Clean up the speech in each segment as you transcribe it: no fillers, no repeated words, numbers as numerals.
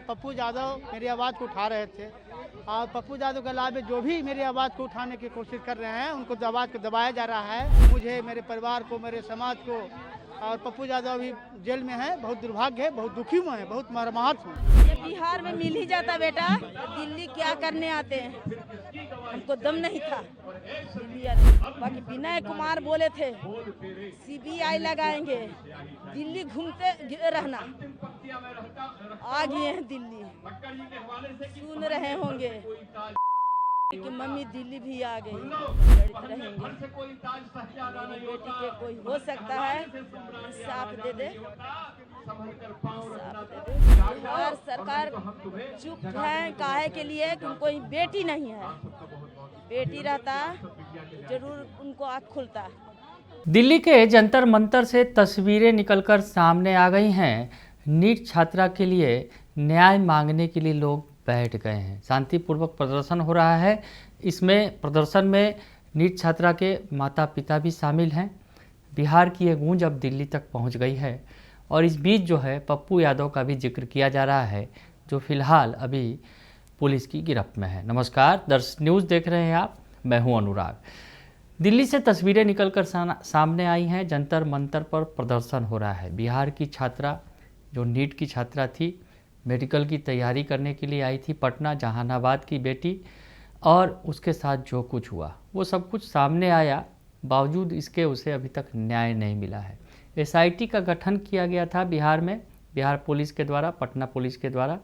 पप्पू यादव मेरी आवाज़ को उठा रहे थे और पप्पू यादव के अलावा जो भी मेरी आवाज़ को उठाने की कोशिश कर रहे हैं उनको आवाज़ को दबाया जा रहा है। मुझे, मेरे परिवार को, मेरे समाज को, और पप्पू यादव अभी जेल में है। बहुत दुर्भाग्य है, बहुत दुखी हुए हैं, बहुत मर्माहत हूँ। ये बिहार में मिल ही जाता बेटा, दिल्ली क्या करने आते हैं, हमको दम नहीं था दिल्ली आने। बाकी विनय कुमार बोले थे सीबीआई लगाएंगे, दिल्ली घूमते रहना, आ गए हैं दिल्ली। सुन रहे होंगे कि मम्मी दिल्ली भी आ गई, लड़ते रहेंगे। मेरी बेटी के कोई हो सकता है, साफ दे दे, साफ दे दे। बिहार सरकार चुप है, काहे के लिए कि कोई बेटी नहीं है, बेटी रहता जरूर उनको आँख खुलता। दिल्ली के जंतर मंतर से तस्वीरें निकलकर सामने आ गई हैं। नीट छात्रा के लिए न्याय मांगने के लिए लोग बैठ गए हैं। शांतिपूर्वक प्रदर्शन हो रहा है। इसमें प्रदर्शन में नीट छात्रा के माता पिता भी शामिल हैं। बिहार की ये गूंज अब दिल्ली तक पहुंच गई है और इस बीच जो है पप्पू यादव का भी जिक्र किया जा रहा है, जो फिलहाल अभी पुलिस की गिरफ्त में है। नमस्कार, दर्श न्यूज़ देख रहे हैं आप, मैं हूं अनुराग। दिल्ली से तस्वीरें निकलकर सामने आई हैं। जंतर मंतर पर प्रदर्शन हो रहा है। बिहार की छात्रा जो नीट की छात्रा थी, मेडिकल की तैयारी करने के लिए आई थी पटना, जहानाबाद की बेटी, और उसके साथ जो कुछ हुआ वो सब कुछ सामने आया। बावजूद इसके उसे अभी तक न्याय नहीं मिला है। एसआईटी का गठन किया गया था बिहार में, बिहार पुलिस के द्वारा, पटना पुलिस के द्वारा,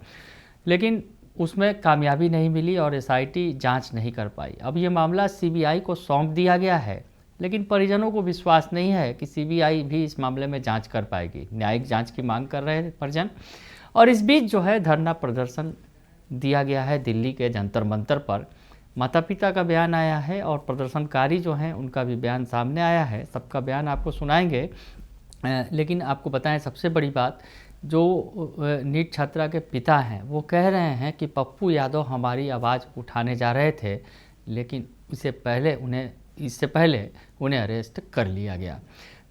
लेकिन उसमें कामयाबी नहीं मिली और एसआईटी जांच नहीं कर पाई। अब ये मामला सीबीआई को सौंप दिया गया है, लेकिन परिजनों को विश्वास नहीं है कि सीबीआई भी इस मामले में जांच कर पाएगी। न्यायिक जांच की मांग कर रहे हैं परिजन। और इस बीच जो है धरना प्रदर्शन दिया गया है दिल्ली के जंतर मंतर पर। माता पिता का बयान आया है और प्रदर्शनकारी जो हैं उनका भी बयान सामने आया है। सबका बयान आपको सुनाएंगे, लेकिन आपको बताएं सबसे बड़ी बात, जो नीट छात्रा के पिता हैं वो कह रहे हैं कि पप्पू यादव हमारी आवाज़ उठाने जा रहे थे, लेकिन इससे पहले उन्हें अरेस्ट कर लिया गया।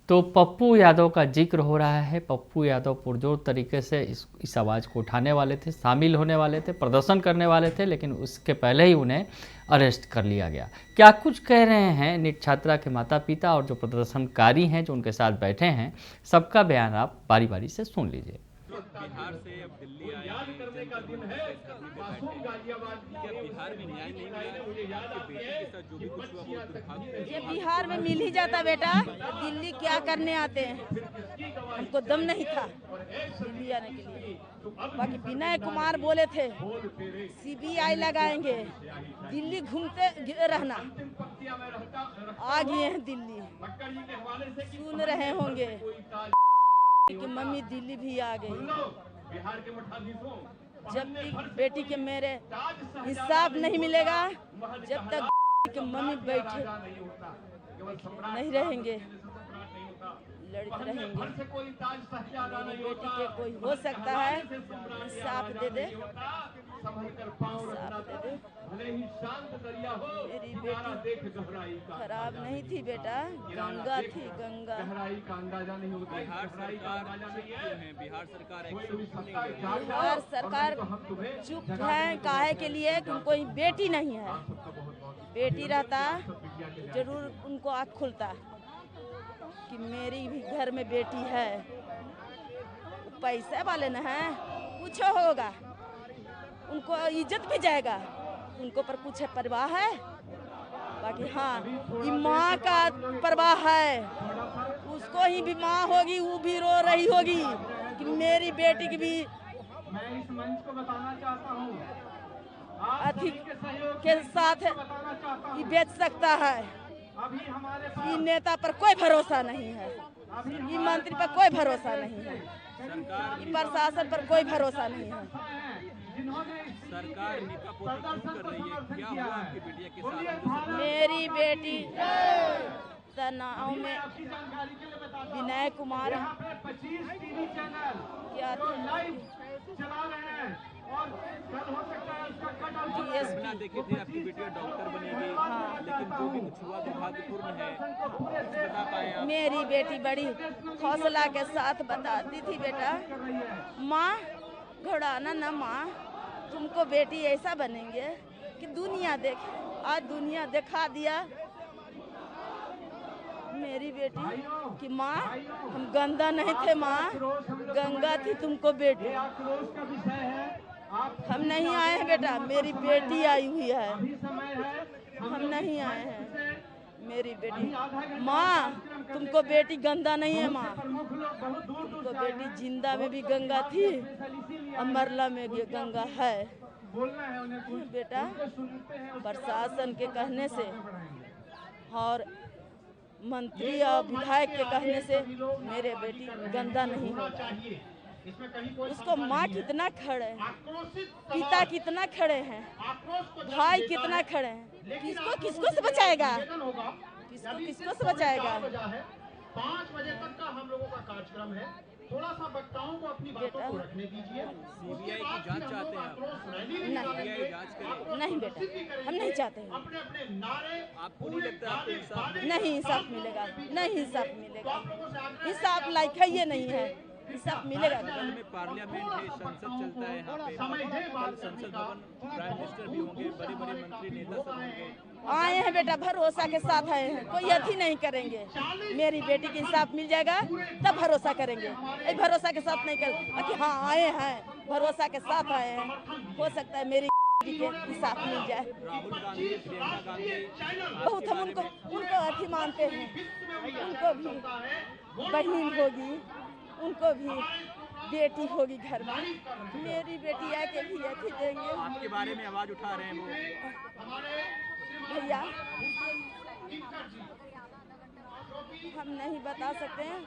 तो पप्पू यादव का जिक्र हो रहा है। पप्पू यादव पुरजोर तरीके से इस आवाज़ को उठाने वाले थे, शामिल होने वाले थे, प्रदर्शन करने वाले थे, लेकिन उसके पहले ही उन्हें अरेस्ट कर लिया गया। क्या कुछ कह रहे हैं नीट छात्रा के माता पिता और जो प्रदर्शनकारी हैं जो उनके साथ बैठे हैं, सबका बयान आप बारी बारी से सुन लीजिए। बिहार से अब दिल्ली आए हैं, बिहार में न्याय नहीं मिला, बेटी के साथ जो भी कुछ हुआ वो दुर्भाग्य। ये बिहार में मिल ही जाता बेटा, दिल्ली क्या करने आते हैं, हमको दम नहीं था दिल्ली आने के लिए। बाकी विनय कुमार बोले थे सीबीआई लगाएंगे, दिल्ली घूमते रहना, आ गए हैं दिल्ली। सुन रहे होंगे कि मम्मी दिल्ली भी आ गई। जब तक बेटी के मेरे हिसाब नहीं मिलेगा, जब तक कि मम्मी बैठे नहीं रहेंगे, लड़ते रहेंगे। मेरी बेटी के कोई हो सकता है, साफ दे दे, साफ दे दे। मेरी बेटी खराब नहीं थी बेटा, गंगा थी, गंगा। बिहार सरकार चुप है, काहे के लिए कि कोई बेटी नहीं है, बेटी रहता जरूर उनको आँख खुलता कि मेरी भी घर में बेटी है। पैसे वाले न हैं, कुछ होगा, उनको इज्जत भी जाएगा, उनको पर कुछ परवाह है। बाकी हाँ, ये माँ का परवाह है, उसको ही भी माँ होगी, वो भी रो रही होगी कि मेरी बेटी की भी मैं इस मंच को बताना चाहता हूँ, अधिक के साथ ये बेच सकता है। ये नेता पर कोई भरोसा नहीं है, ये मंत्री पर कोई भरोसा नहीं है, ये प्रशासन पर कोई भरोसा नहीं है। सरकार कर रही है, क्या हुआ आपकी बेटिया के साथ? मेरी बेटी तनाव में विनय कुमार क्या सपना देखे थे आपकी बेटिया डॉक्टर बनेगी, लेकिन जो भी कुछ हुआ दुर्भाग्यपूर्ण है। बता पाए आप? मेरी बेटी बड़ी हौसला के साथ बताती थी बेटा, माँ घोड़ाना ना माँ, तुमको बेटी ऐसा बनेंगे कि दुनिया देखे। आज दुनिया दिखा दिया मेरी बेटी कि माँ हम गंदा नहीं थे माँ, गंगा थी तुमको बेटी। आक्रोश का विषय है। आप हम नहीं आए हैं बेटा, मेरी बेटी आई हुई है। अभी समय है। हम नहीं आए हैं, मेरी बेटी। माँ तुमको बेटी गंदा नहीं है माँ, प्रमुख लोग बहुत दूर दूर तुमको बेटी जिंदा में भी गंगा थी और मरला में भी गंगा है। बोलना है उन्हें कुछ बेटा सुनते हैं। प्रशासन के कहने से और मंत्री और विधायक के कहने से मेरे बेटी गंदा नहीं होगा। उसको माँ कितना खड़े हैं, पिता कितना खड़े हैं, भाई कितना खड़े हैं, किसको किसको से बचाएगा, किसको किसको से बचाएगा। 5 बजे तक का हम लोगों का कार्यक्रम है। थोड़ा सा वक्ताओं को अपनी बातों को रखने दीजिए। सीबीआई की जांच चाहते हैं आप? सीबीआई जांच करे। नहीं बेटा, हम नहीं चाहते हैं। अपने अपने नारे आपको नहीं लगता आपको इंसाफ नहीं इंसाफ मिलेगा, नहीं इंसाफ मिलेगा। इंसाफ लायक है ये नहीं है, इंसाफ मिलेगा बेटा। में पार्लियामेंट है, संसद चलता है यहाँ पे, कल संसद भवन प्राइम मिनिस्टर भी होंगे, बड़े बड़े मंत्री नेता सब होंगे। आए हैं बेटा, भरोसा के साथ आए हैं, कोई अथी नहीं करेंगे। मेरी बेटी के इंसाफ मिल जाएगा तब भरोसा करेंगे, भरोसा के साथ नहीं कर कि हाँ आए हैं, भरोसा के साथ आए हैं। हो सकता है मेरी बेटी के इंसाफ मिल जाए। राहुल गांधी, प्रियंका गांधी, बहुत हम उनको अथी मानते हैं, उनको भी बहन होगी, उनको भी बेटी होगी घर में। मेरी बेटी आके भी अथी देंगे। आपके बारे में आवाज उठा रहे हैं वो। भैया हम नहीं बता सकते हैं,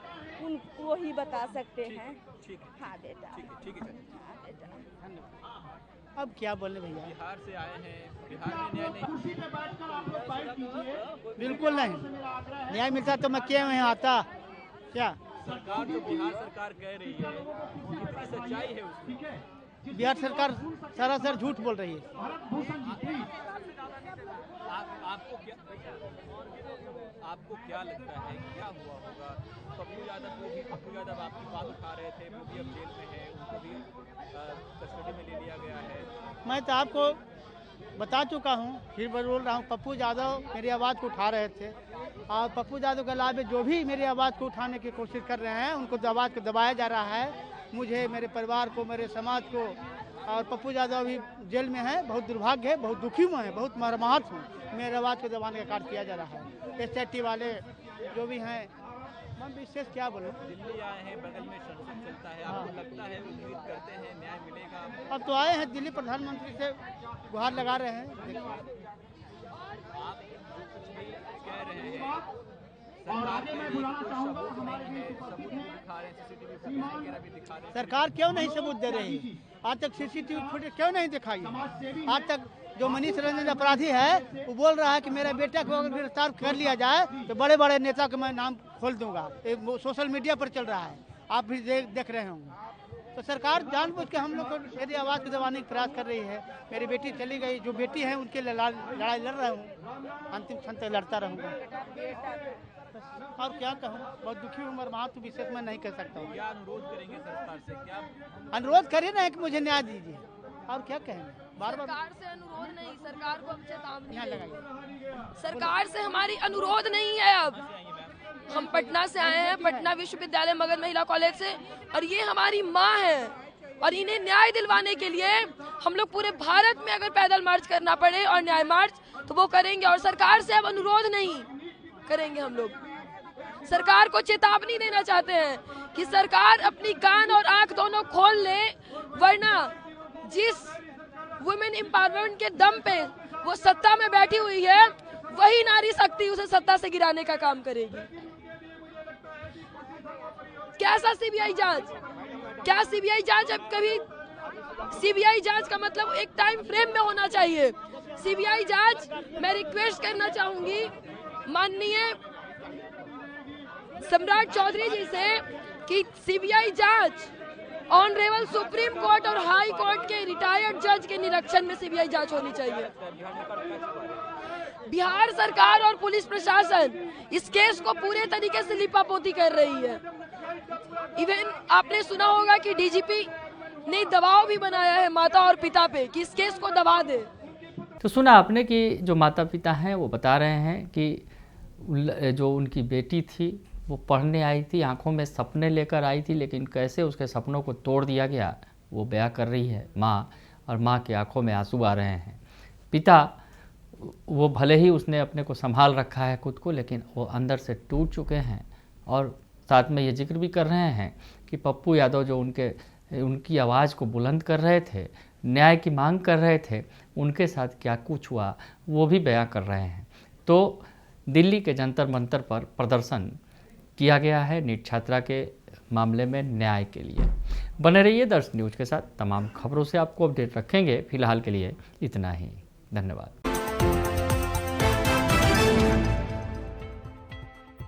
उनको ही बता सकते हैं। ठीक है, हाँ बेटा, ठीक है। हाँ बेटा। अब क्या बोले भैया, बिहार से आए हैं, बिहार में न्याय नहीं। बिल्कुल नहीं, न्याय मिलता तो मैं क्यों यहाँ आता। क्या सरकार जो बिहार सरकार कह रही है कितनी सच्चाई है उसमें? बिहार सरकार सरासर झूठ बोल रही है। आपको क्या लगता है क्या हुआ होगा? पप्पू यादव आपकी बात उठा रहे थे, वो भी अब जेल में है, उनको भी कस्टडी में ले लिया गया है। मैं तो आपको बता चुका हूँ, फिर बोल रहा हूँ, पप्पू यादव मेरी आवाज़ को उठा रहे थे और पप्पू यादव के अलावा जो भी मेरी आवाज़ को उठाने की कोशिश कर रहे हैं उनको आवाज़ को दबाया जा रहा है। मुझे, मेरे परिवार को, मेरे समाज को, और पप्पू यादव अभी जेल में है। बहुत दुर्भाग्य है, बहुत दुखी हुआ है, बहुत मर्माहत हूँ। मेरे आवाज़ को दबाने का कार्य किया जा रहा है। SIT वाले जो भी हैं, मैं विशेष क्या बोलूँ। दिल्ली आए हैं, बगल में संसद चलता है, आपको लगता है, उम्मीद करते हैं न्याय मिलेगा? अब तो आए हैं, दिल्ली प्रधानमंत्री से गुहार लगा रहे हैं। आप जो कुछ भी कह रहे हैं, और आगे मैं बुलाना चाहूंगा हमारे सबूत भी दिखा रहे हैं, CCTV फुटेज वगैरह भी दिखा रहे हैं। सरकार क्यों नहीं सबूत दे रही है? आज तक CCTV फुटेज क्यों नहीं दिखाई? आज तक जो मनीष रंजन अपराधी है वो बोल रहा है कि मेरा बेटा को अगर गिरफ्तार कर लिया जाए तो बड़े बड़े नेता को मैं नाम खोल दूंगा। ये सोशल मीडिया पर चल रहा है, आप भी देख रहे होंगे। तो सरकार जानबूझ के हम लोग को मेरी आवाज़ को दबाने का प्रयास कर रही है। मेरी बेटी चली गई, जो बेटी है उनके लड़ाई लड़ रहा हूँ, अंतिम क्षण तक लड़ता रहूँगा। और क्या कहूँ, बहुत दुखी हूँ, मर्माहत हूँ, विशेष मैं नहीं कह सकता हूँ। क्या अनुरोध करेंगे सरकार से? क्या अनुरोध करिए ना कि मुझे न्याय दीजिए, और क्या कहेंगे। बार बार सरकार से अनुरोध नहीं, सरकार को अब चेतावनी यहाँ दें। लगाइए। सरकार से हमारी अनुरोध नहीं है। अब हम पटना से आए हैं, पटना विश्वविद्यालय मगध महिला कॉलेज से, और ये हमारी माँ है, और इन्हें न्याय दिलवाने के लिए हम लोग पूरे भारत में अगर पैदल मार्च करना पड़े और न्याय मार्च तो वो करेंगे। और सरकार से अब अनुरोध नहीं करेंगे, हम लोग सरकार को चेतावनी देना चाहते हैं कि सरकार अपनी कान और आंख दोनों खोल ले, वरना जिस वुमेन एम्पावरमेंट के दम पे वो सत्ता में बैठी हुई है, वही नारी शक्ति उसे सत्ता से गिराने का काम करेगी। कैसा सीबीआई जांच? क्या सीबीआई जांच? अब कभी सीबीआई जांच का मतलब एक टाइम फ्रेम में होना चाहिए। सीबीआई जांच मैं रिक्वेस्ट करना चाहूंगी माननीय सम्राट चौधरी जी से कि सीबीआई जांच ऑनरेबल सुप्रीम कोर्ट और हाई कोर्ट के रिटायर्ड जज के निरीक्षण में सीबीआई जांच होनी चाहिए। बिहार सरकार और पुलिस प्रशासन इस केस को पूरे तरीके से लिपापोती कर रही है। इवन आपने सुना होगा कि डीजीपी ने दबाव भी बनाया है माता और पिता पे कि इस केस को दबा दे। तो सुना आपने कि जो माता पिता हैं वो बता रहे हैं कि जो उनकी बेटी थी वो पढ़ने आई थी, आंखों में सपने लेकर आई थी, लेकिन कैसे उसके सपनों को तोड़ दिया गया वो बयां कर रही है माँ, और माँ की आंखों में आंसू आ रहे हैं। पिता वो भले ही उसने अपने को संभाल रखा है खुद को, लेकिन वो अंदर से टूट चुके हैं। और साथ में ये जिक्र भी कर रहे हैं कि पप्पू यादव जो उनकी आवाज़ को बुलंद कर रहे थे, न्याय की मांग कर रहे थे, उनके साथ क्या कुछ हुआ वो भी बयां कर रहे हैं। तो दिल्ली के जंतर मंतर पर प्रदर्शन किया गया है नीट छात्रा के मामले में न्याय के लिए। बने रहिए दर्श न्यूज़ के साथ, तमाम खबरों से आपको अपडेट रखेंगे। फिलहाल के लिए इतना ही, धन्यवाद।